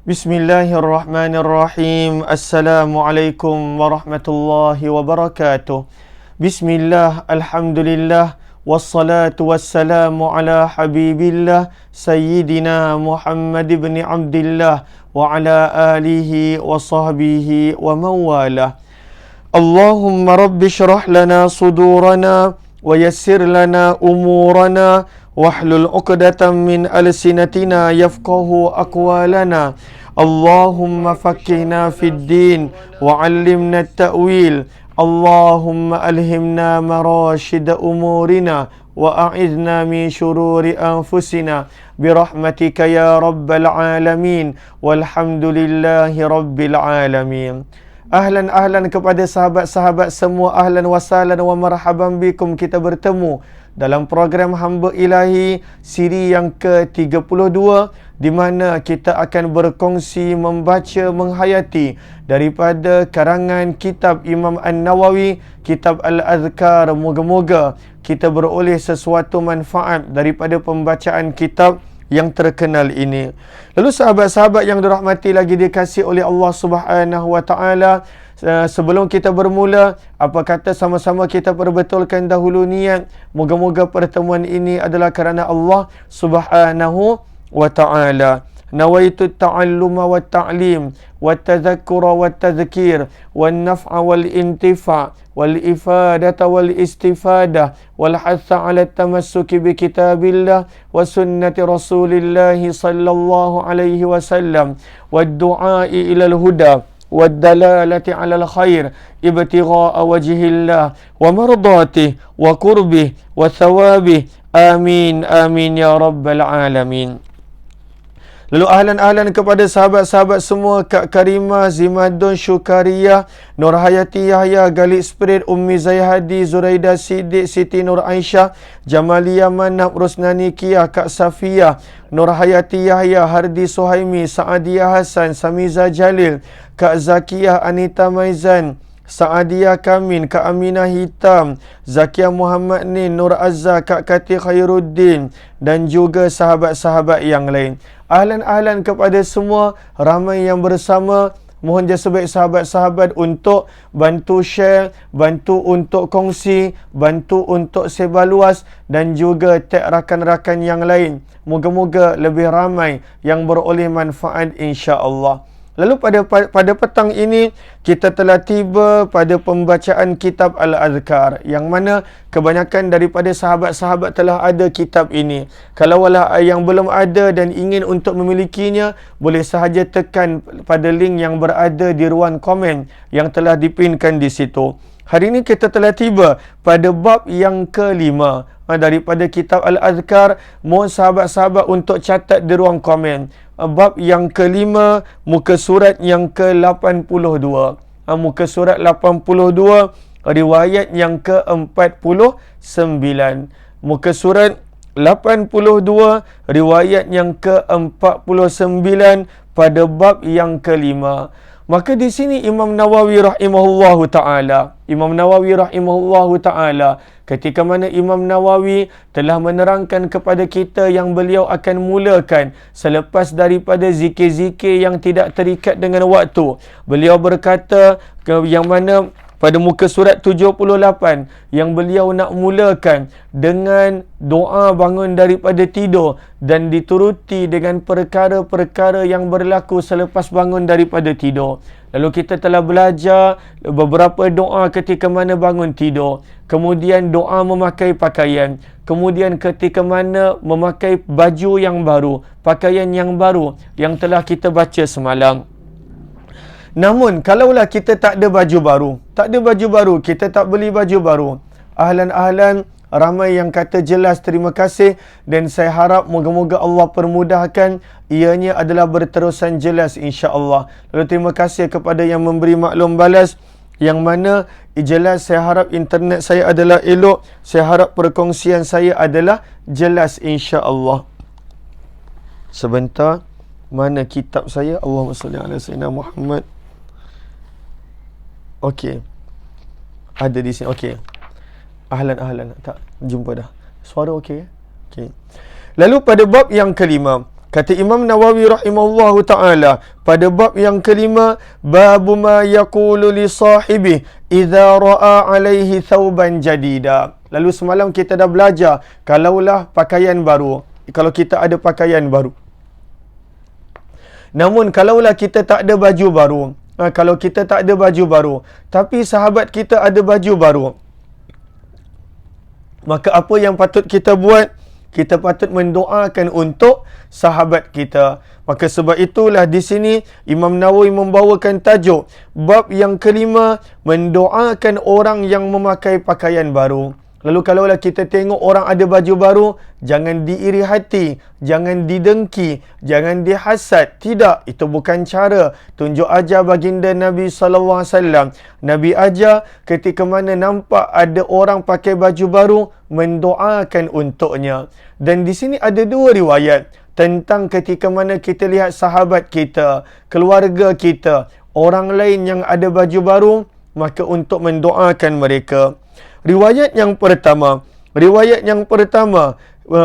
Bismillahirrahmanirrahim. Assalamualaikum warahmatullahi wabarakatuh. Bismillah, alhamdulillah, wassalatu wassalamu ala habibillah Sayyidina Muhammad ibn Abdillah wa ala alihi wa sahbihi wa mawalah. Allahumma rabbi syrah lana sudurana wa yassir lana umurana wahlul 'uqdatam min alsinatina yafqahu aqwalana. Allahumma faqqihna fid din wa 'allimna at-ta'wil. Allahumma alhimna marashid umurina wa a'idna min syururi anfusina birahmatika ya rabbal alamin walhamdulillahi rabbil alamin. Ahlan kepada sahabat-sahabat semua, ahlan wa sahlan wa marhaban bikum. Kita bertemu dalam program Hamba Ilahi siri yang ke-32, di mana kita akan berkongsi, membaca, menghayati daripada karangan kitab Imam An-Nawawi, kitab Al-Azkar. Moga-moga kita beroleh sesuatu manfaat daripada pembacaan kitab yang terkenal ini. Lalu sahabat-sahabat yang dirahmati lagi dikasihi oleh Allah Subhanahu wa taala, sebelum kita bermula, apa kata sama-sama kita perbetulkan dahulu niat. Moga-moga pertemuan ini adalah kerana Allah Subhanahu wa ta'ala. Nawaitu ta'alluma wa ta'lim wa tadhakkura wa tadhkir wa naf'a wal intifa' wal ifadata wal istifadah wal hatha ala tamassuki bi kitabillah wa sunnati rasulillah sallallahu alaihi wasallam wa du'ai ila al-huda والدلالة على الخير ابتغاء وجه الله ومرضاته وقربه وثوابه آمين آمين يا رب العالمين. Lalu ahlan kepada sahabat-sahabat semua, Kak Karimah, Zimadun, Syukariyah, Nur Hayati Yahya, Galib Spirit, Ummi Zayhadi, Zuraida Siddiq, Siti Nur Aisyah, Jamaliyah Manab, Rusnani Kiyah, Kak Safiyah, Nur Hayati Yahya, Hardi Suhaimi, Saadiyah Hasan, Samiza Jalil, Kak Zakiyah Anita Maizan, Saadiyah Kamin, Kak Aminah Hitam, Zakiah Muhammad Nin, Nur Azza, Kak Kati Khairuddin, dan juga sahabat-sahabat yang lain. Ahlan kepada semua, ramai yang bersama. Mohon jasa baik sahabat-sahabat untuk bantu share, bantu untuk kongsi, bantu untuk sebar luas, dan juga tag rakan-rakan yang lain. Moga-moga lebih ramai yang beroleh manfaat insya-Allah. Lalu pada petang ini kita telah tiba pada pembacaan kitab Al-Azkar, yang mana kebanyakan daripada sahabat-sahabat telah ada kitab ini. Kalaulah yang belum ada dan ingin untuk memilikinya, boleh sahaja tekan pada link yang berada di ruang komen yang telah dipinkan di situ. Hari ini kita telah tiba pada bab yang ke-5 daripada kitab Al-Azkar. Mohon sahabat-sahabat untuk catat di ruang komen. Bab yang ke-5, muka surat yang ke-82. Muka surat 82, riwayat yang ke-49. Muka surat 82, riwayat yang ke-49 pada bab yang ke-5. Maka di sini Imam Nawawi rahimahullahu ta'ala, ketika mana Imam Nawawi telah menerangkan kepada kita yang beliau akan mulakan selepas daripada zikir-zikir yang tidak terikat dengan waktu. Beliau berkata yang mana pada muka surat 78 yang beliau nak mulakan dengan doa bangun daripada tidur dan dituruti dengan perkara-perkara yang berlaku selepas bangun daripada tidur. Lalu kita telah belajar beberapa doa ketika mana bangun tidur, kemudian doa memakai pakaian, kemudian ketika mana memakai baju yang baru, pakaian yang baru yang telah kita baca semalam. Namun kalaulah kita tak ada baju baru, kita tak beli baju baru. Ahlan ramai yang kata jelas, terima kasih, dan saya harap moga-moga Allah permudahkan ianya adalah berterusan jelas insya-Allah. Lalu terima kasih kepada yang memberi maklum balas, yang mana jelas saya harap internet saya adalah elok, saya harap perkongsian saya adalah jelas insya-Allah. Sebentar, mana kitab saya? Allahumma salli ala sayyidina Muhammad. Okey. Ada di sini. Okey. Ahlan. Tak jumpa dah. Suara okey? Okey. Lalu pada bab yang ke-5, Kata Imam Nawawi rahimahullahu ta'ala pada bab yang kelima, babu ma yaqulu li sahibi idza ra'a alaihi thawban jadida. Lalu semalam kita dah belajar kalaulah pakaian baru, kalau kita ada pakaian baru. Namun kalaulah kita tak ada baju baru, kalau kita tak ada baju baru, tapi sahabat kita ada baju baru, maka apa yang patut kita buat? Kita patut mendoakan untuk sahabat kita. Maka sebab itulah di sini Imam Nawawi membawakan tajuk bab yang kelima, mendoakan orang yang memakai pakaian baru. Lalu kalaulah kita tengok orang ada baju baru, jangan diiri hati, jangan didengki, jangan dihasad. Tidak, itu bukan cara tunjuk ajar baginda Nabi SAW. Nabi ajar ketika mana nampak ada orang pakai baju baru, mendoakan untuknya. Dan di sini ada dua riwayat tentang ketika mana kita lihat sahabat kita, keluarga kita, orang lain yang ada baju baru, maka untuk mendoakan mereka. Riwayat yang pertama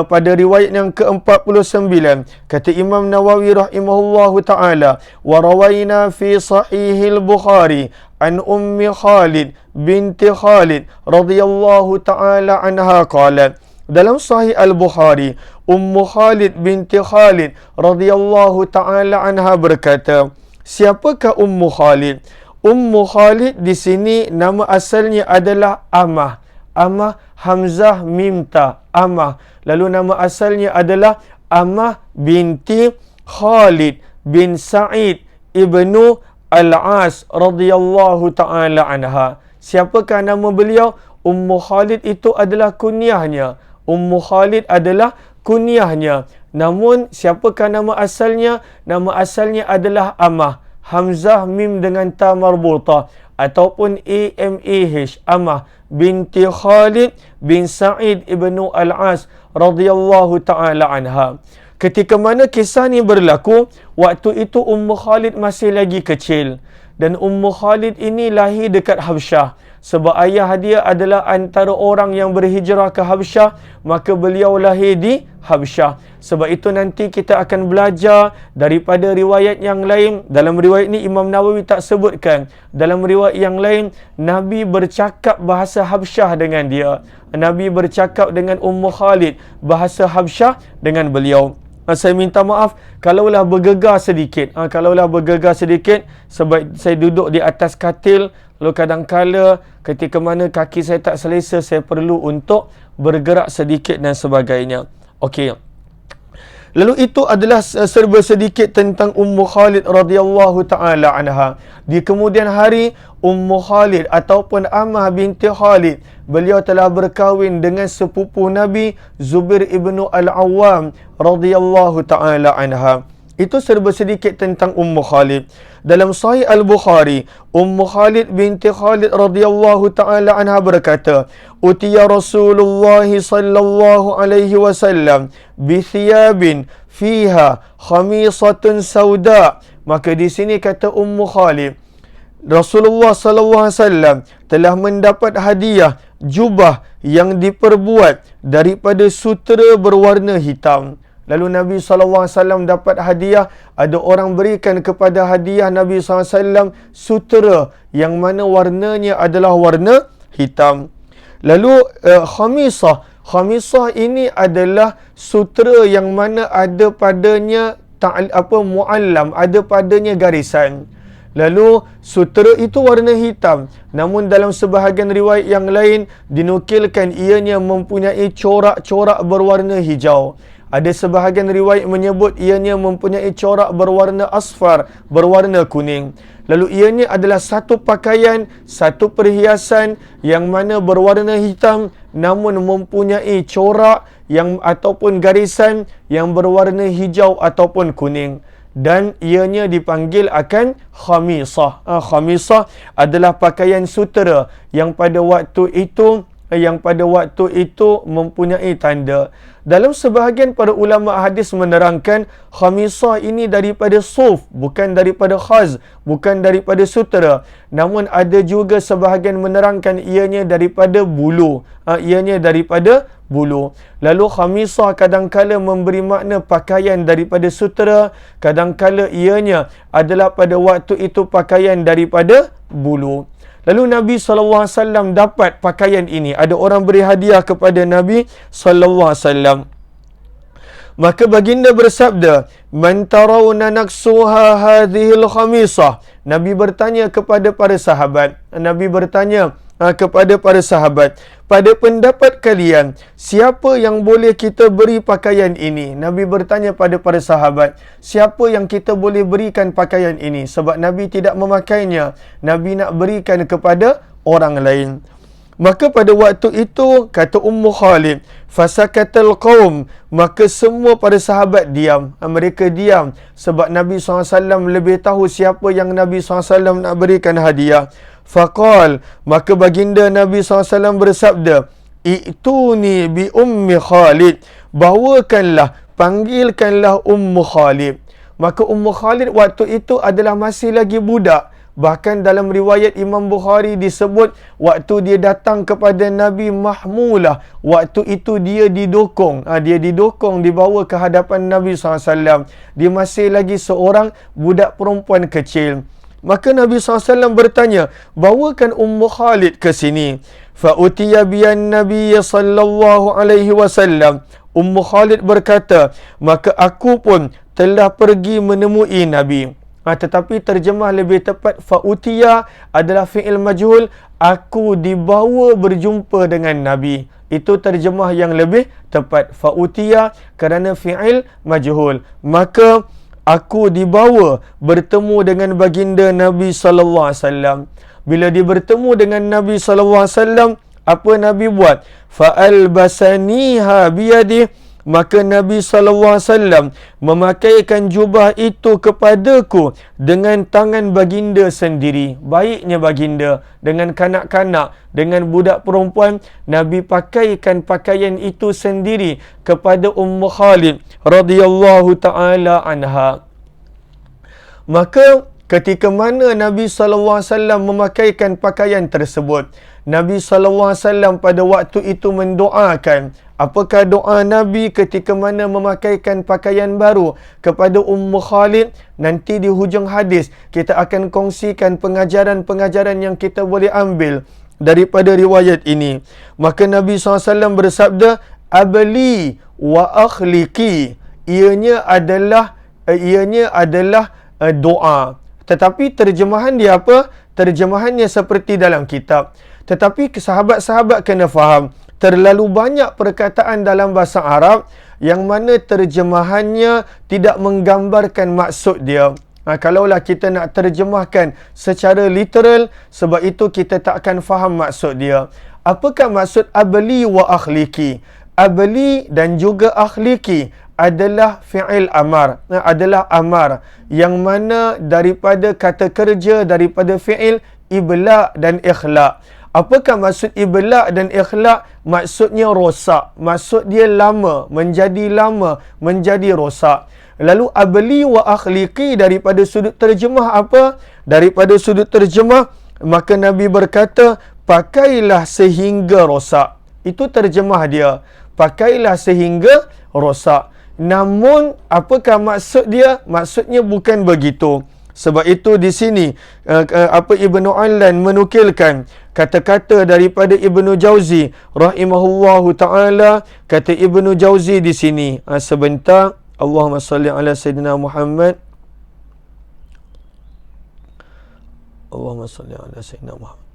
pada riwayat yang ke-49, kata Imam Nawawi rahimahullahu ta'ala, wa rawaina fi sahihil Bukhari an Ummi Khalid binti Khalid radhiyallahu ta'ala anha qalat. Dalam Sahih Al-Bukhari, Ummu Khalid binti Khalid radhiyallahu ta'ala anha berkata, siapakah Ummu Khalid? Ummu Khalid di sini nama asalnya adalah Amah. Amah Hamzah Mimta, Amah. Lalu nama asalnya adalah Amah binti Khalid bin Sa'id ibnu Al-As radhiyallahu ta'ala anha. Siapakah nama beliau? Ummu Khalid itu adalah kunyahnya. Ummu Khalid adalah kunyahnya. Namun siapakah nama asalnya? Nama asalnya adalah Amah. Hamzah Mim dengan Ta marbutah ataupun AMAH, Amah binti Khalid bin Sa'id ibnu Al-As radhiyallahu ta'ala anha. Ketika mana kisah ni berlaku, waktu itu Ummu Khalid masih lagi kecil. Dan Ummu Khalid ini lahir dekat Habsyah. Sebab ayah dia adalah antara orang yang berhijrah ke Habsyah, maka beliau lahir di Habsyah. Sebab itu nanti kita akan belajar daripada riwayat yang lain. Dalam riwayat ni Imam Nawawi tak sebutkan. Dalam riwayat yang lain, Nabi bercakap bahasa Habsyah dengan dia. Nabi bercakap dengan Ummu Khalid bahasa Habsyah dengan beliau. Saya minta maaf kalaulah bergegar sedikit. Sebab saya duduk di atas katil. Lalu kadang-kala ketika mana kaki saya tak selesa, saya perlu untuk bergerak sedikit dan sebagainya. Okey. Lalu itu adalah serba sedikit tentang Ummu Khalid radhiyallahu ta'ala anha. Di kemudian hari, Ummu Khalid ataupun Amah binti Khalid, beliau telah berkahwin dengan sepupu Nabi Zubair ibnu Al-Awwam radhiyallahu ta'ala anha. Itu serba sedikit tentang Ummu Khalid. Dalam Sahih Al-Bukhari, Ummu Khalid binti Khalid radhiyallahu ta'ala anha berkata, utiya Rasulullah sallallahu alaihi wasallam bi thiyabin fiha khamisatun sauda. Maka di sini kata Ummu Khalid, Rasulullah sallallahu alaihi wasallam telah mendapat hadiah jubah yang diperbuat daripada sutera berwarna hitam. Lalu Nabi SAW dapat hadiah, ada orang berikan kepada hadiah Nabi SAW sutera yang mana warnanya adalah warna hitam. Lalu khamisah ini adalah sutera yang mana ada padanya muallam, ada padanya garisan. Lalu sutera itu warna hitam. Namun dalam sebahagian riwayat yang lain dinukilkan ianya mempunyai corak-corak berwarna hijau. Ada sebahagian riwayat menyebut ianya mempunyai corak berwarna asfar, berwarna kuning. Lalu ianya adalah satu pakaian, satu perhiasan yang mana berwarna hitam namun mempunyai corak yang ataupun garisan yang berwarna hijau ataupun kuning. Dan ianya dipanggil akan khamisah. Khamisah adalah pakaian sutera yang pada waktu itu mempunyai tanda. Dalam sebahagian para ulama hadis menerangkan khamisah ini daripada suf, bukan daripada khaz, bukan daripada sutera. Namun ada juga sebahagian menerangkan ianya daripada bulu. Ianya daripada bulu. Lalu khamisah kadangkala memberi makna pakaian daripada sutera, kadangkala ianya adalah pada waktu itu pakaian daripada bulu. Lalu Nabi SAW dapat pakaian ini. Ada orang beri hadiah kepada Nabi SAW. Maka baginda bersabda, "Man tarawna naksuha hadhil khamisah." Nabi bertanya kepada para sahabat. Pada pendapat kalian, siapa yang boleh kita beri pakaian ini? Nabi bertanya pada para sahabat, siapa yang kita boleh berikan pakaian ini? Sebab Nabi tidak memakainya. Nabi nak berikan kepada orang lain. Maka pada waktu itu, kata Ummu Khalid, fasakatal qaum, maka semua para sahabat diam. Mereka diam sebab Nabi SAW lebih tahu siapa yang Nabi SAW nak berikan hadiah. Faqal, maka baginda Nabi SAW bersabda, "I'tuni bi Ummi Khalid." Bawakanlah, panggilkanlah Ummu Khalid. Maka Ummu Khalid waktu itu adalah masih lagi budak. Bahkan dalam riwayat Imam Bukhari disebut waktu dia datang kepada Nabi mahmulah. Waktu itu dia didokong. Dia didokong, dibawa ke hadapan Nabi SAW. Dia masih lagi seorang budak perempuan kecil. Maka Nabi SAW bertanya, bawakan Ummu Khalid ke sini. Fa'utiya biyan Nabi sallallahu alaihi wasallam. Ummu Khalid berkata, maka aku pun telah pergi menemui Nabi. Tetapi terjemah lebih tepat, fa'utiya adalah fi'il majhul. Aku dibawa berjumpa dengan Nabi. Itu terjemah yang lebih tepat. Fa'utiya kerana fi'il majhul. Maka aku dibawa bertemu dengan baginda Nabi SAW. Bila dia bertemu dengan Nabi SAW, apa Nabi buat? Fa'albasaniha biyadih. Maka Nabi SAW memakaikan jubah itu kepadaku dengan tangan baginda sendiri. Baiknya baginda dengan kanak-kanak, dengan budak perempuan, Nabi pakaikan pakaian itu sendiri kepada Ummu Khalid radhiyallahu ta'ala anha. Maka ketika mana Nabi SAW memakaikan pakaian tersebut, Nabi SAW pada waktu itu mendoakan. Apakah doa Nabi ketika mana memakaikan pakaian baru kepada Ummu Khalid? Nanti di hujung hadis kita akan kongsikan pengajaran-pengajaran yang kita boleh ambil daripada riwayat ini. Maka Nabi SAW bersabda, "Abli wa akhliki." Ianya adalah doa. Tetapi terjemahan dia apa? Terjemahannya seperti dalam kitab. Tetapi sahabat-sahabat kena faham, terlalu banyak perkataan dalam bahasa Arab yang mana terjemahannya tidak menggambarkan maksud dia. Kalaulah kita nak terjemahkan secara literal, sebab itu kita tak akan faham maksud dia. Apakah maksud abli wa akhliki? Abli dan juga akhliki adalah fi'il amar. Adalah amar. Yang mana daripada kata kerja, daripada fi'il ibla' dan ikhlaq. Apakah maksud ibla' dan ikhlaq? Maksudnya rosak. Maksud dia lama, menjadi rosak. Lalu abli wa akhliki daripada sudut terjemah apa? Daripada sudut terjemah, maka Nabi berkata, pakailah sehingga rosak. Itu terjemah dia. Pakailah sehingga rosak. Namun, apakah maksud dia? Maksudnya bukan begitu. Sebab itu di sini Ibnu Allan menukilkan kata-kata daripada Ibnu Jauzi rahimahullahu taala. Kata Ibnu Jauzi di sini, sebentar, Allahumma salli ala sayyidina Muhammad. Allahumma salli ala sayyidina Muhammad.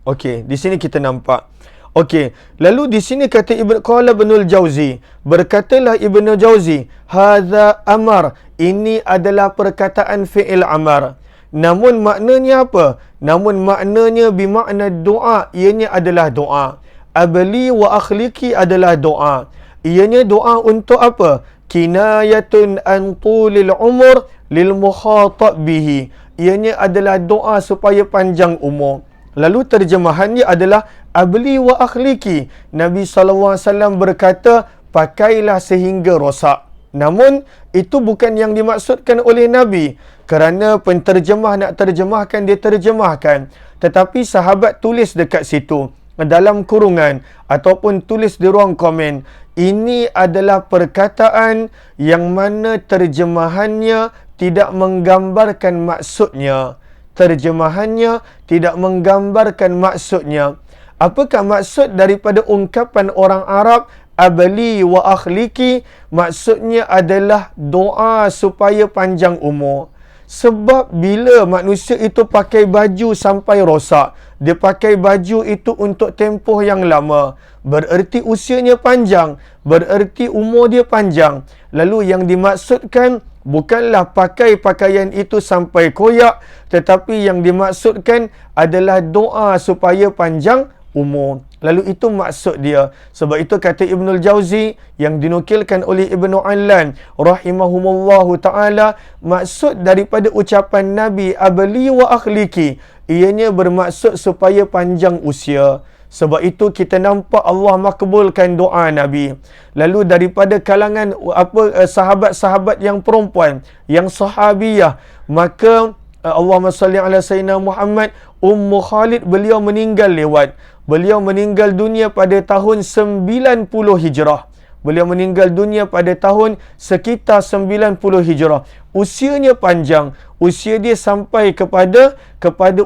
Okey, di sini kita nampak. Lalu di sini kata qala Ibnul Jauzi, berkatalah Ibnu Jauzi, hadza amar, ini adalah perkataan fi'il amar. Namun maknanya apa? Namun maknanya bimakna doa, ianya adalah doa. Abli wa akhliki adalah doa. Ianya doa untuk apa? Kinayatun an tulil umur lil mukhatab bihi. Ianya adalah doa supaya panjang umur. Lalu terjemahannya adalah abli wa akhliki. Nabi SAW berkata, pakailah sehingga rosak. Namun, itu bukan yang dimaksudkan oleh Nabi. Kerana penterjemah nak terjemahkan, dia terjemahkan. Tetapi sahabat tulis dekat situ, dalam kurungan, ataupun tulis di ruang komen, ini adalah perkataan yang mana terjemahannya tidak menggambarkan maksudnya. Terjemahannya tidak menggambarkan maksudnya. Apakah maksud daripada ungkapan orang Arab, abli wa akhliki? Maksudnya adalah doa supaya panjang umur. Sebab bila manusia itu pakai baju sampai rosak, dia pakai baju itu untuk tempoh yang lama, bererti usianya panjang, bererti umur dia panjang. Lalu yang dimaksudkan bukanlah pakai pakaian itu sampai koyak, tetapi yang dimaksudkan adalah doa supaya panjang umur. Lalu itu maksud dia. Sebab itu kata Ibnul Jauzi yang dinukilkan oleh Ibnu Allan rahimahumullahu ta'ala, maksud daripada ucapan Nabi abli wa akhliki, ianya bermaksud supaya panjang usia. Sebab itu kita nampak Allah makbulkan doa Nabi. Lalu daripada kalangan sahabat-sahabat yang perempuan, yang sahabiyah, maka Allahumma salli ala Sayyidina Muhammad, Ummu Khalid, beliau meninggal lewat. Beliau meninggal dunia pada tahun 90 Hijrah. Beliau meninggal dunia pada tahun sekitar 90 Hijrah. Usianya panjang. Usia dia sampai kepada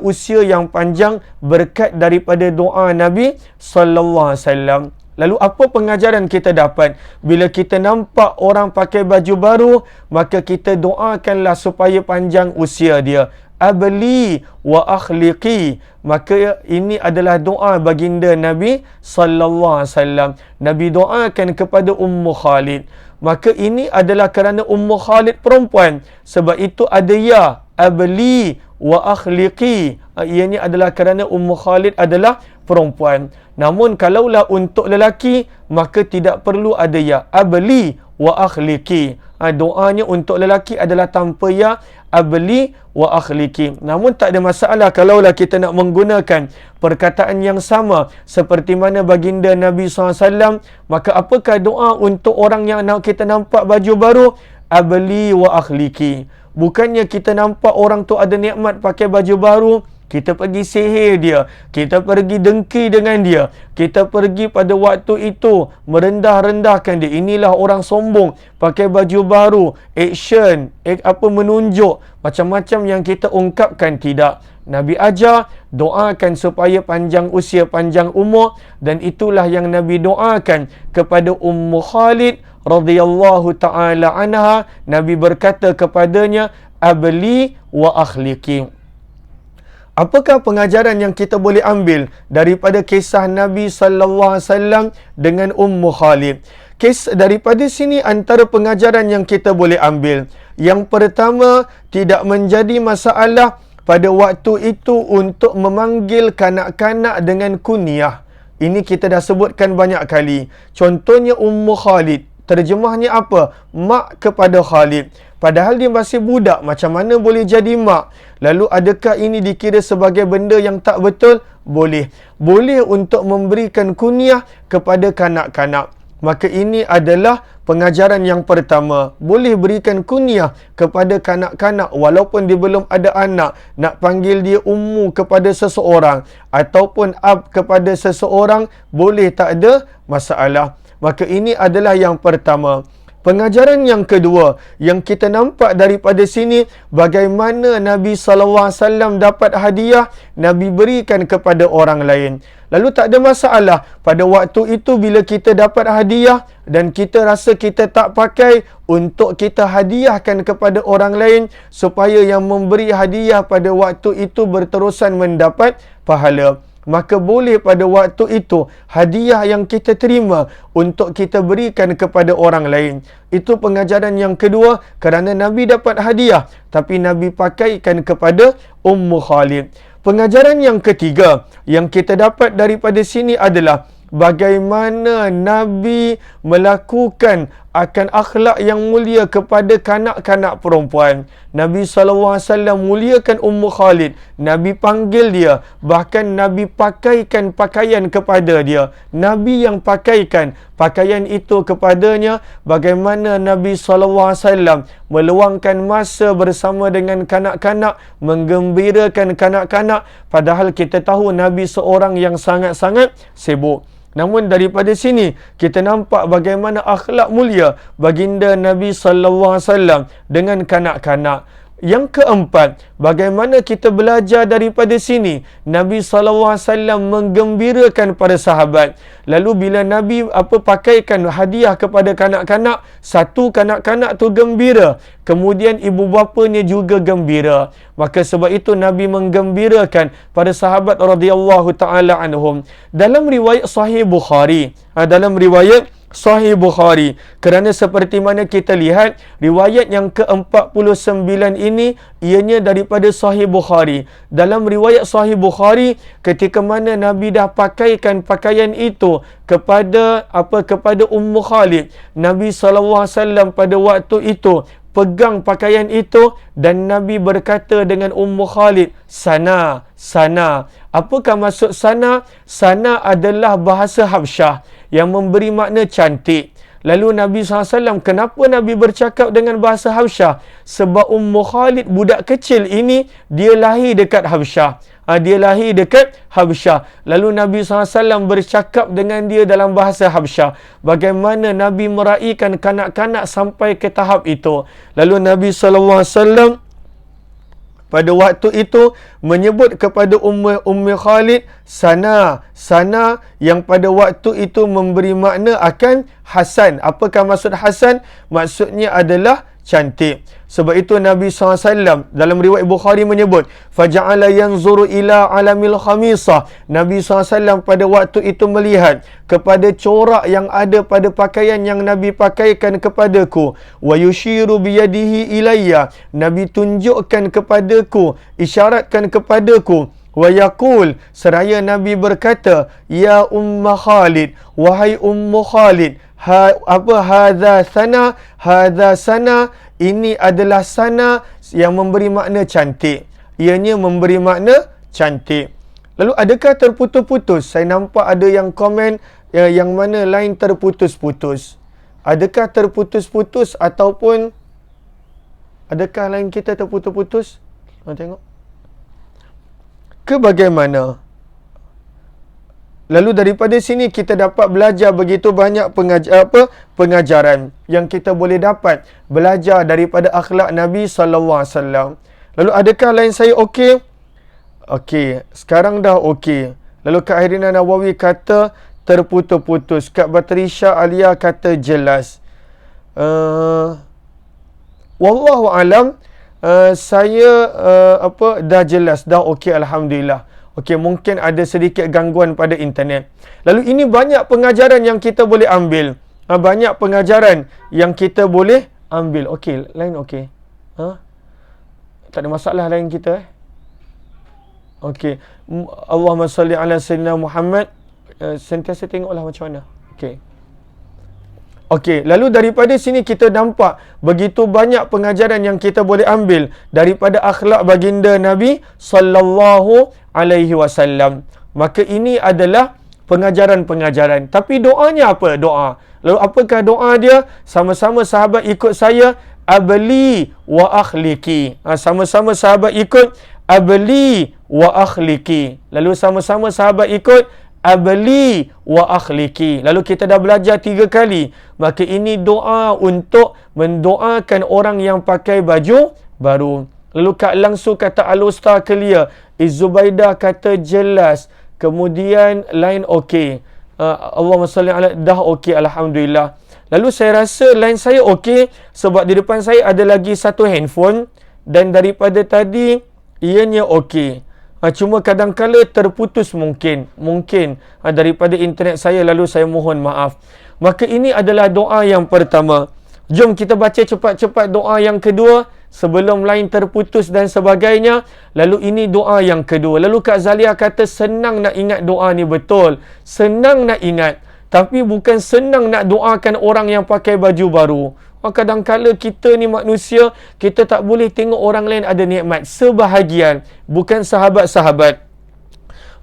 usia yang panjang berkat daripada doa Nabi sallallahu alaihi wasallam. Lalu apa pengajaran kita dapat? Bila kita nampak orang pakai baju baru, maka kita doakanlah supaya panjang usia dia. Abli wa akhliqi. Maka ini adalah doa baginda Nabi sallallahu alaihi wasallam. Nabi doakan kepada Ummu Khalid. Maka ini adalah kerana Ummu Khalid perempuan. Sebab itu ada ya, abli wa akhliqi. Ianya adalah kerana Ummu Khalid adalah perempuan. Namun kalaulah untuk lelaki, maka tidak perlu ada ya, abli wa akhliqi. Doanya untuk lelaki adalah tanpa ya, abli wa akhliki. Namun tak ada masalah kalaulah kita nak menggunakan perkataan yang sama seperti mana baginda Nabi SAW. Maka apakah doa untuk orang yang kita nampak baju baru? Abli wa akhliki. Bukannya kita nampak orang tu ada nikmat pakai baju baru, kita pergi sihir dia, kita pergi dengki dengan dia, kita pergi pada waktu itu merendah-rendahkan dia. Inilah orang sombong, pakai baju baru, action, menunjuk, macam-macam yang kita ungkapkan. Tidak. Nabi ajar, doakan supaya panjang usia, panjang umur. Dan itulah yang Nabi doakan kepada Ummu Khalid radhiyallahu ta'ala anha. Nabi berkata kepadanya, abli wa akhliki. Apakah pengajaran yang kita boleh ambil daripada kisah Nabi sallallahu alaihi wasallam dengan Ummu Khalid? Daripada sini antara pengajaran yang kita boleh ambil. Yang pertama, tidak menjadi masalah pada waktu itu untuk memanggil kanak-kanak dengan kunyah. Ini kita dah sebutkan banyak kali. Contohnya Ummu Khalid. Terjemahnya apa? Mak kepada Khalid. Padahal dia masih budak, macam mana boleh jadi mak? Lalu adakah ini dikira sebagai benda yang tak betul? Boleh. Boleh untuk memberikan kunyah kepada kanak-kanak. Maka ini adalah pengajaran yang pertama. Boleh berikan kunyah kepada kanak-kanak walaupun dia belum ada anak. Nak panggil dia ummu kepada seseorang ataupun ab kepada seseorang, boleh, tak ada masalah. Maka ini adalah yang pertama. Pengajaran yang kedua yang kita nampak daripada sini, bagaimana Nabi SAW dapat hadiah, Nabi berikan kepada orang lain. Lalu tak ada masalah pada waktu itu bila kita dapat hadiah dan kita rasa kita tak pakai, untuk kita hadiahkan kepada orang lain supaya yang memberi hadiah pada waktu itu berterusan mendapat pahala. Maka boleh pada waktu itu hadiah yang kita terima untuk kita berikan kepada orang lain. Itu pengajaran yang kedua, kerana Nabi dapat hadiah tapi Nabi pakaikan kepada Ummu Khalid. Pengajaran yang ketiga yang kita dapat daripada sini adalah bagaimana Nabi melakukan akan akhlak yang mulia kepada kanak-kanak perempuan. Nabi SAW muliakan Ummu Khalid. Nabi panggil dia. Bahkan Nabi pakaikan pakaian kepada dia. Nabi yang pakaikan pakaian itu kepadanya. Bagaimana Nabi SAW meluangkan masa bersama dengan kanak-kanak, menggembirakan kanak-kanak. Padahal kita tahu Nabi seorang yang sangat-sangat sibuk. Namun daripada sini kita nampak bagaimana akhlak mulia baginda Nabi sallallahu alaihi wasallam dengan kanak-kanak. Yang keempat, bagaimana kita belajar daripada sini? Nabi sallallahu alaihi wasallam menggembirakan para sahabat. Lalu bila Nabi pakaikan hadiah kepada kanak-kanak, satu kanak-kanak tu gembira, kemudian ibu bapanya juga gembira. Maka sebab itu Nabi menggembirakan para sahabat radhiyallahu taala anhum. Dalam riwayat Sahih Bukhari, kerana seperti mana kita lihat riwayat yang ke-49 ini ianya daripada Sahih Bukhari. Dalam riwayat Sahih Bukhari, ketika mana Nabi dah pakaikan pakaian itu kepada Ummu Khalid, Nabi SAW pada waktu itu pegang pakaian itu dan Nabi berkata dengan Ummu Khalid, sana. Apakah maksud sana? Sana adalah bahasa Habsyah yang memberi makna cantik. Lalu Nabi SAW, kenapa Nabi bercakap dengan bahasa Habsyah? Sebab Ummu Khalid, budak kecil ini, dia lahir dekat Habsyah. Lalu Nabi SAW bercakap dengan dia dalam bahasa Habsyah. Bagaimana Nabi meraihkan kanak-kanak sampai ke tahap itu. Lalu Nabi SAW pada waktu itu menyebut kepada Ummu Khalid, sana, yang pada waktu itu memberi makna akan Hasan. Apakah maksud Hasan? Maksudnya adalah cantik. Sebab itu Nabi SAW dalam riwayat Bukhari menyebut, faja'ala yanzuru ila alamil khamisah. Nabi SAW pada waktu itu melihat kepada corak yang ada pada pakaian yang Nabi pakaikan kepadaku. Wa yushiru biyadihi ilayya. Nabi tunjukkan kepadaku, isyaratkan kepadaku. Wa yaqul, seraya Nabi berkata, ya Ummu Khalid, wahai Ummu Khalid, hadza sana, ini adalah sana yang memberi makna cantik. Ianya memberi makna cantik. Lalu adakah terputus-putus? Saya nampak ada yang komen yang mana line terputus-putus. Adakah terputus-putus ataupun adakah line kita terputus-putus? Tengok. Ke bagaimana? Lalu daripada sini kita dapat belajar begitu banyak pengajaran yang kita boleh dapat belajar daripada akhlak Nabi sallallahu alaihi wasallam. Lalu adakah lain saya okey? Okey, sekarang dah okey. Lalu Kak Irina Nawawi kata terputus-putus. Kak Batrisha Alia kata jelas. Wallahu alam, saya dah jelas, dah okey, alhamdulillah. Okey, mungkin ada sedikit gangguan pada internet. Lalu ini banyak pengajaran yang kita boleh ambil. Banyak pengajaran yang kita boleh ambil. Okey, lain okey. Tak ada masalah lain kita. Okey. Allahumma salli ala sayyidina Muhammad. Sentiasa tengoklah macam mana. Okey. Okey, lalu daripada sini kita nampak begitu banyak pengajaran yang kita boleh ambil daripada akhlak baginda Nabi sallallahu alaihi wasallam. Maka ini adalah pengajaran-pengajaran. Tapi doanya apa? Doa. Lalu apakah doa dia? Sama-sama sahabat ikut saya, abli wa akhliki. Sama-sama sahabat ikut abli wa akhliki. Lalu sama-sama sahabat ikut abli wa akhliki. Lalu kita dah belajar 3 kali. Maka ini doa untuk mendoakan orang yang pakai baju baru. Lalu Kak Langsu kata Al-Ustaz clear. Zubaidah kata jelas. Kemudian lain okey. Allahumma salli ala, dah okey, alhamdulillah. Lalu saya rasa line saya okey sebab di depan saya ada lagi satu handphone dan daripada tadi ianya okey. Cuma kadang-kala terputus mungkin daripada internet saya, lalu saya mohon maaf. Maka ini adalah doa yang pertama. Jom kita baca cepat-cepat doa yang kedua sebelum line terputus dan sebagainya. Lalu ini doa yang kedua. Lalu Kak Zalia kata senang nak ingat doa ni, betul. Senang nak ingat. Tapi bukan senang nak doakan orang yang pakai baju baru. Kadang-kala kita ni manusia, kita tak boleh tengok orang lain ada nikmat. Sebahagian, bukan sahabat-sahabat.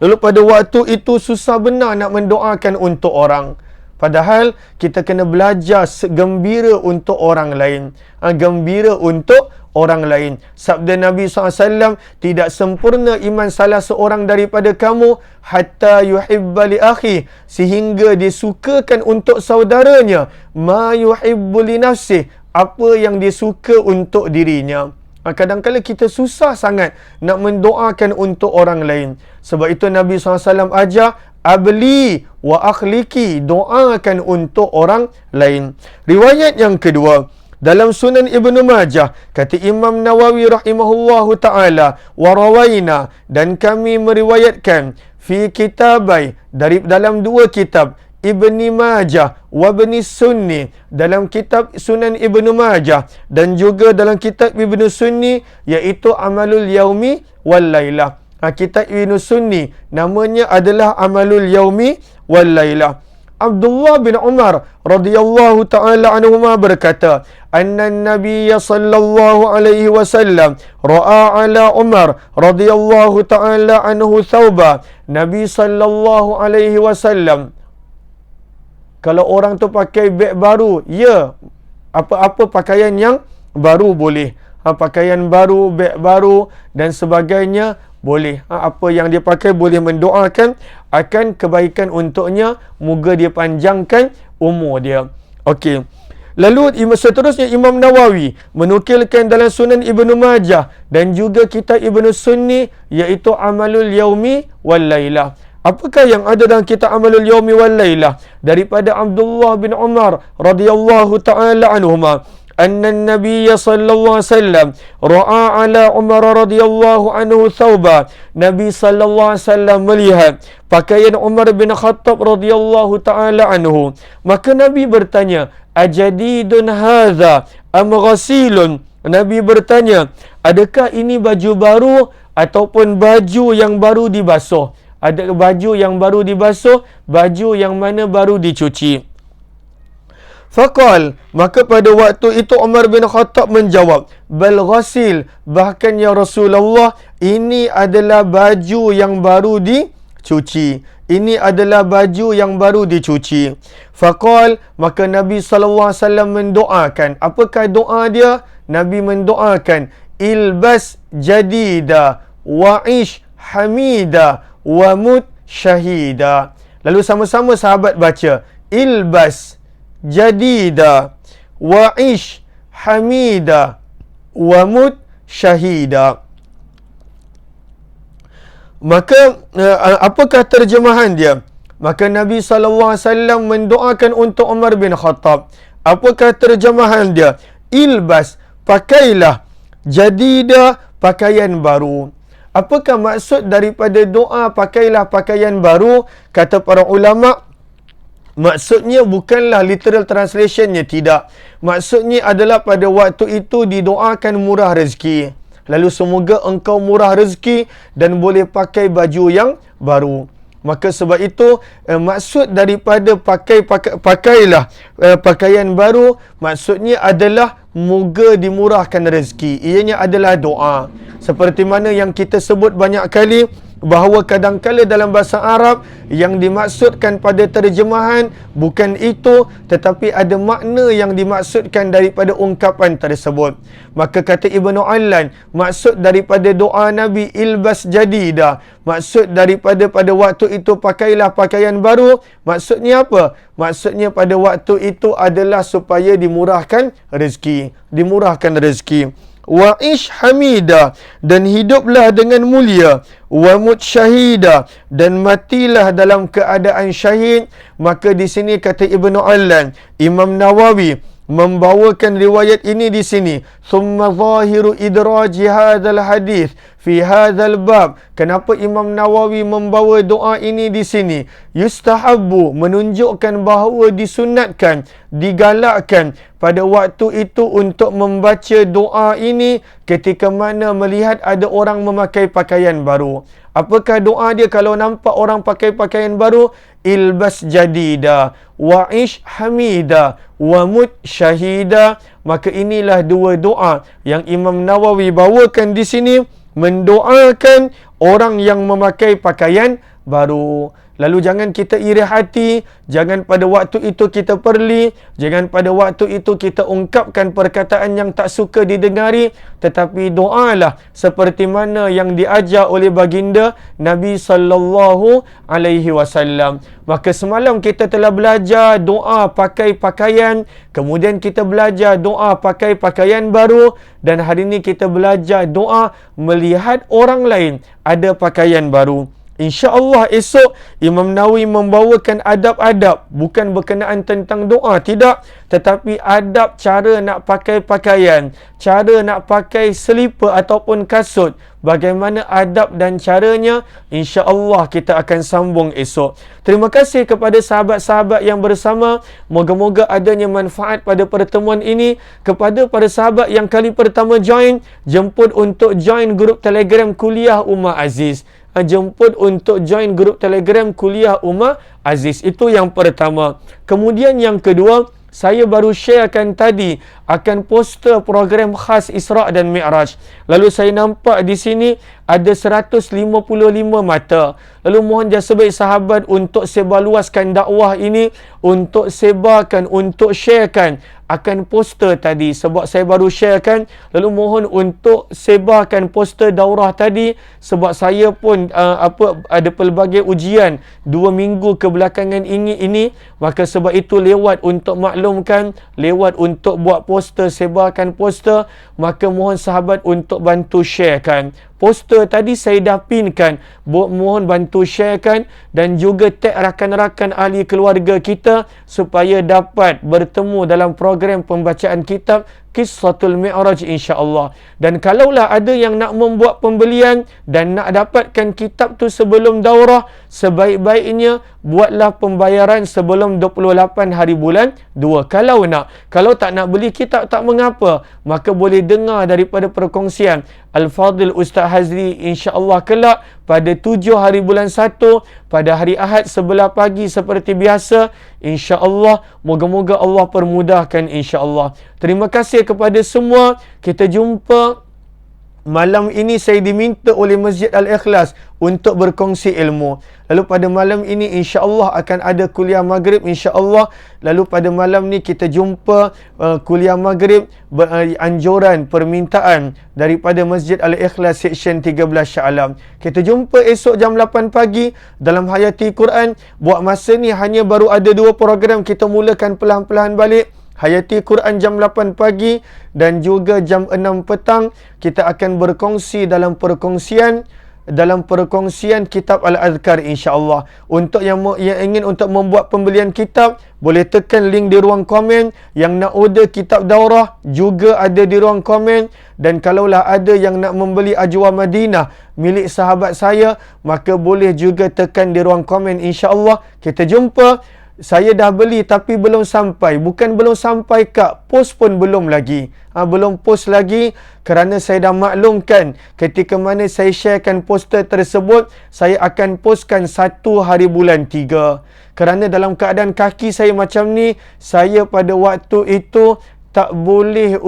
Lalu pada waktu itu susah benar nak mendoakan untuk orang. Padahal kita kena belajar gembira untuk orang lain. Gembira untuk orang lain. Sabda Nabi SAW, tidak sempurna iman salah seorang daripada kamu hatta yuhibba li akhi, sehingga disukakan untuk saudaranya ma yuhibbu li nafsih, apa yang dia suka untuk dirinya. Kadang-kadang kita susah sangat nak mendoakan untuk orang lain. Sebab itu Nabi SAW ajar, abli wa akhliki, doakan untuk orang lain. Riwayat yang kedua, dalam Sunan Ibnu Majah, kata Imam Nawawi rahimahullahu ta'ala, warawaina, dan kami meriwayatkan, fi kitabai, dari dalam dua kitab, Ibni Majah wa Ibni Sunni, dalam kitab Sunan Ibnu Majah dan juga dalam kitab Ibnu Sunni, iaitu Amalul Yaumi wal Lailah. Kitab Ibnu Sunni namanya adalah Amalul Yaumi wal Lailah. Abdullah bin Umar radhiyallahu taala anhuma berkata, anna Nabiy sallallahu alaihi wasallam ra'a ala Umar radhiyallahu taala anhu thawba. Nabi sallallahu alaihi wasallam, kalau orang tu pakai beg baru, ya, apa-apa pakaian yang baru boleh. Pakaian baru, beg baru dan sebagainya boleh. Apa yang dia pakai boleh mendoakan akan kebaikan untuknya. Moga dia panjangkan umur dia. Okey. Lalu seterusnya Imam Nawawi menukilkan dalam Sunan Ibnu Majah dan juga kitab Ibnu Sunni, iaitu Amalul Yaumi wal Lailah. Apakah yang ada dalam kitab Amalul Yaumi wal Lailah? Daripada Abdullah bin Umar radhiyallahu taala anhuma, anna Nabiy sallallahu alaihi wasallam ra'a ala Umar radhiyallahu anhu thawba. Nabi sallallahu alaihi wasallam melihat pakaian Umar bin Khattab radhiyallahu taala anhu. Maka Nabi bertanya, ajadidun hadza am ghasilun? Nabi bertanya, adakah ini baju baru ataupun baju yang baru dibasuh? Ada baju yang baru dibasuh, baju yang mana baru dicuci. Faqal, maka pada waktu itu Umar bin Khattab menjawab, bal ghasil, bahkan ya Rasulullah, ini adalah baju yang baru dicuci. Ini adalah baju yang baru dicuci. Faqal, maka Nabi SAW mendoakan. Apakah doa dia? Nabi mendoakan, ilbas jadida wa'ish hamida wa mut syahida. Lalu sama-sama sahabat baca, ilbas jadida wa'ish hamida wa mut syahida. Maka apakah terjemahan dia? Maka Nabi SAW mendoakan untuk Umar bin Khattab. Apakah terjemahan dia? Ilbas, pakailah, jadida, pakaian baru. Apakah maksud daripada doa pakailah pakaian baru? Kata para ulama, maksudnya bukanlah literal translationnya, tidak. Maksudnya adalah pada waktu itu didoakan murah rezeki. Lalu semoga engkau murah rezeki dan boleh pakai baju yang baru. Maka sebab itu maksud daripada pakailah pakaian baru, maksudnya adalah moga dimurahkan rezeki. Ianya adalah doa. Seperti mana yang kita sebut banyak kali, bahawa kadang-kala dalam bahasa Arab yang dimaksudkan pada terjemahan bukan itu, tetapi ada makna yang dimaksudkan daripada ungkapan tersebut. Maka kata Ibnu Allan, maksud daripada doa Nabi ilbas jadida, maksud daripada pada waktu itu pakailah pakaian baru, maksudnya apa? Maksudnya pada waktu itu adalah supaya dimurahkan rezeki, dimurahkan rezeki. Wa'ish hamida, dan hiduplah dengan mulia. Wa mut syahida, dan matilah dalam keadaan syahid. Maka di sini kata Ibnu Allan, Imam Nawawi membawakan riwayat ini di sini. Thumma zahiru idraji hadzal hadis fi hadzal bab. Kenapa Imam Nawawi membawa doa ini di sini? Yustahabbu, menunjukkan bahawa disunatkan, digalakkan pada waktu itu untuk membaca doa ini ketika mana melihat ada orang memakai pakaian baru. Apakah doa dia kalau nampak orang pakai pakaian baru? Ilbas jadida, wa'ish hamida, wa mut syahida. Maka inilah dua doa yang Imam Nawawi bawakan di sini, mendoakan orang yang memakai pakaian baru. Lalu jangan kita iri hati, jangan pada waktu itu kita perli, jangan pada waktu itu kita ungkapkan perkataan yang tak suka didengari, tetapi doalah seperti mana yang diajar oleh baginda Nabi sallallahu alaihi wasallam. Maka semalam kita telah belajar doa pakai pakaian, kemudian kita belajar doa pakai pakaian baru, dan hari ini kita belajar doa melihat orang lain ada pakaian baru. InsyaAllah esok Imam Nawawi membawakan adab-adab, bukan berkenaan tentang doa, tidak, tetapi adab cara nak pakai pakaian, cara nak pakai selipar ataupun kasut, bagaimana adab dan caranya. InsyaAllah kita akan sambung esok. Terima kasih kepada sahabat-sahabat yang bersama. Moga-moga adanya manfaat pada pertemuan ini. Kepada para sahabat yang kali pertama join, jemput untuk join grup Telegram Kuliah Umar Aziz. Jemput untuk join grup Telegram Kuliah Umar Aziz. Itu yang pertama. Kemudian yang kedua, saya baru sharekan tadi akan poster program khas Isra' dan Mi'raj. Lalu saya nampak di sini ada 155 mata. Lalu mohon jasa baik sahabat untuk sebarluaskan dakwah ini, untuk sebarkan, untuk sharekan akan poster tadi, sebab saya baru sharekan. Lalu mohon untuk sebarkan poster daurah tadi, sebab saya pun ada pelbagai ujian 2 minggu kebelakangan ini, maka sebab itu lewat untuk maklumkan, lewat untuk buat poster, sebarkan poster, maka mohon sahabat untuk bantu sharekan. Poster tadi saya dah pinkan, mohon bantu sharekan dan juga tag rakan-rakan ahli keluarga kita supaya dapat bertemu dalam program pembacaan kitab Qissatul Mi'raj insya-Allah. Dan kalaulah ada yang nak membuat pembelian dan nak dapatkan kitab tu sebelum daurah, sebaik-baiknya buatlah pembayaran sebelum 28 hari bulan 2. Kalau nak, kalau tak nak beli kitab tak mengapa, maka boleh dengar daripada perkongsian Al-Fadil Ustaz Hazri insya-Allah kelak pada 7 hari bulan 1 pada hari Ahad sebelah pagi seperti biasa. InsyaAllah, moga-moga Allah permudahkan insyaAllah. Terima kasih kepada semua. Kita jumpa malam ini. Saya diminta oleh Masjid Al-Ikhlas untuk berkongsi ilmu. Lalu pada malam ini insya-Allah akan ada kuliah maghrib insya-Allah. Lalu pada malam ni kita jumpa kuliah maghrib anjuran permintaan daripada Masjid Al-Ikhlas Seksyen 13 Shah Alam. Kita jumpa esok jam 8 pagi dalam Hayati Quran. Buat masa ni hanya baru ada 2 program, kita mulakan perlahan-lahan balik. Hayati Quran jam 8 pagi dan juga jam 6 petang kita akan berkongsi dalam perkongsian kitab Al-Azkar insya-Allah. Untuk yang ingin untuk membuat pembelian kitab, boleh tekan link di ruang komen. Yang nak order kitab daurah juga ada di ruang komen. Dan kalaulah ada yang nak membeli Ajwa Madinah milik sahabat saya, maka boleh juga tekan di ruang komen insya-Allah. Kita jumpa. Saya dah beli tapi belum sampai. Bukan belum sampai kak, post pun belum lagi. Belum post lagi kerana saya dah maklumkan ketika mana saya sharekan poster tersebut, saya akan postkan 1 hari bulan 3. Kerana dalam keadaan kaki saya macam ni, saya pada waktu itu tak boleh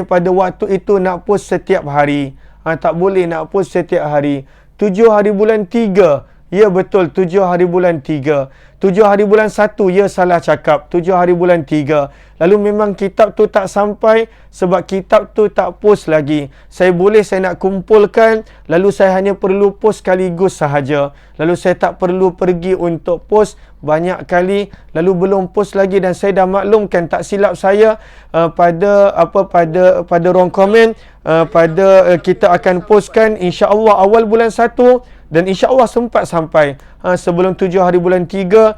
pada waktu itu nak post setiap hari. Tak boleh nak post setiap hari. 7 hari bulan 3. Ya betul, 7 hari bulan 3. 7 hari bulan 1, ya salah cakap. 7 hari bulan 3. Lalu memang kitab tu tak sampai sebab kitab tu tak post lagi. Saya nak kumpulkan, lalu saya hanya perlu post sekaligus sahaja. Lalu saya tak perlu pergi untuk post banyak kali, lalu belum post lagi. Dan saya dah maklumkan, tak silap saya pada ruang komen, kita akan postkan insya-Allah awal bulan 1. Dan insya-Allah sempat sampai sebelum 7 hari bulan 3.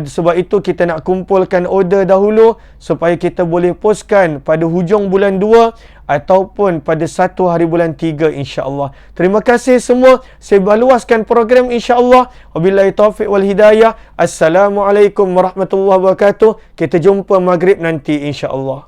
Sebab itu kita nak kumpulkan order dahulu supaya kita boleh postkan pada hujung bulan 2 ataupun pada 1 hari bulan 3 insya-Allah. Terima kasih semua. Saya baluaskan program insya-Allah. Wabillahi taufiq wal hidayah. Assalamualaikum warahmatullahi wabarakatuh. Kita jumpa maghrib nanti insya-Allah.